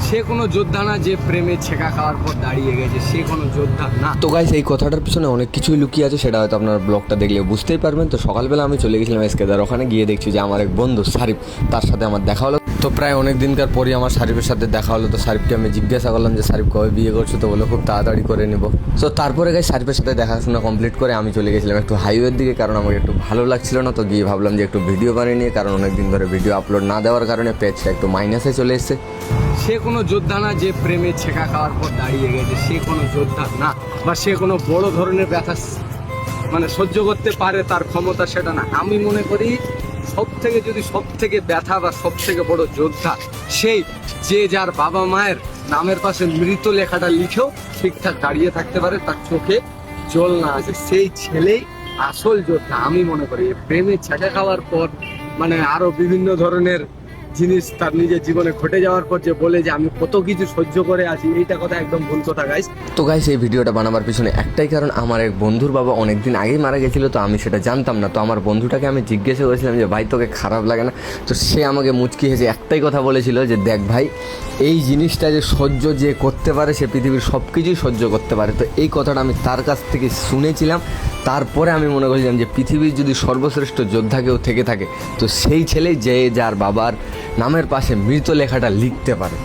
সে কোনো যোদ্ধা না যে প্রেমে ছেঁকা খাওয়ার পর দাঁড়িয়ে গেছে, সে কোনো যোদ্ধা না। তো গাইস, এই কথাটার পিছনে অনেক কিছুই লুকিয়ে আছে, সেটা হয়তো আপনার ব্লগটা দেখলে বুঝতেই পারবেন। তো সকালবেলা আমি চলে গেছিলাম এসকেদার, ওখানে গিয়ে দেখছি যে আমার এক বন্ধু সারিফ, তার সাথে আমার দেখা হলো। তো প্রায় অনেক দিনকার পরই আমার সারিফের সাথে দেখা হলো। তো সারিফকে আমি জিজ্ঞাসা করলাম যে সারিফ কবে বিয়ে করছো, তো বলে খুব তাড়াতাড়ি করে নিব। তো তারপরে গাইস সারিফের সাথে দেখাশোনা কমপ্লিট করে আমি চলে গেছিলাম একটু হাইওয়ের দিকে, কারণ আমাকে একটু ভালো লাগছিল না। তো গিয়ে ভাবলাম যে একটু ভিডিও বানিয়ে নিয়ে, কারণ অনেক দিন ধরে ভিডিও আপলোড না দেওয়ার কারণে পেজটা একটু মাইনাসে চলে এসেছে। সে কোনো যোদ্ধা না যে প্রেমে ছেঁকা খাওয়ার পর দাঁড়িয়ে গেছে, সে কোনো যোদ্ধা না। বা সে কোনো বড় ধরনের ব্যথা সহ্য করতে পারে, তার ক্ষমতা সেটা না। আমি মনে করি সব থেকে ব্যথা বা সব থেকে বড় যোদ্ধা সেই যে যার বাবা মায়ের নামের পাশে মৃত লেখাটা লিখেও ঠিকঠাক দাঁড়িয়ে থাকতে পারে, তার চোখে জল না আছে, সেই ছেলেই আসল যোদ্ধা আমি মনে করি। প্রেমে ছেঁকা খাওয়ার পর আরো বিভিন্ন ধরনের জিনিস তার নিজের জীবনে ঘটে যাওয়ার পর যে বলে যে আমি কত কিছু সহ্য করে আছি, এইটা কথা একদম ভুল কথা গাইস। তো গাইস, এই ভিডিওটা বানাবার পিছনে একটাই কারণ, আমার এক বন্ধুর বাবা অনেকদিন আগেই মারা গেছিলো, তো আমি সেটা জানতাম না। তো আমার বন্ধুটাকে আমি জিজ্ঞাসা করেছিলাম যে ভাই তোকে খারাপ লাগে না? তো সে আমাকে মুচকি হেসে একটাই কথা বলেছিল যে দেখ ভাই, এই জিনিসটা যে সহ্য যে করতে পারে সে পৃথিবীর সব কিছুই সহ্য করতে পারে। তো এই কথাটা আমি তার কাছ থেকে শুনেছিলাম। তারপরে আমি মনে করেছিলাম যে পৃথিবীর যদি সর্বশ্রেষ্ঠ যোদ্ধা কেউ থেকে থাকে তো সেই ছেলে যে যার বাবার নামের পাশে মৃত লেখাটা লিখতে পারে।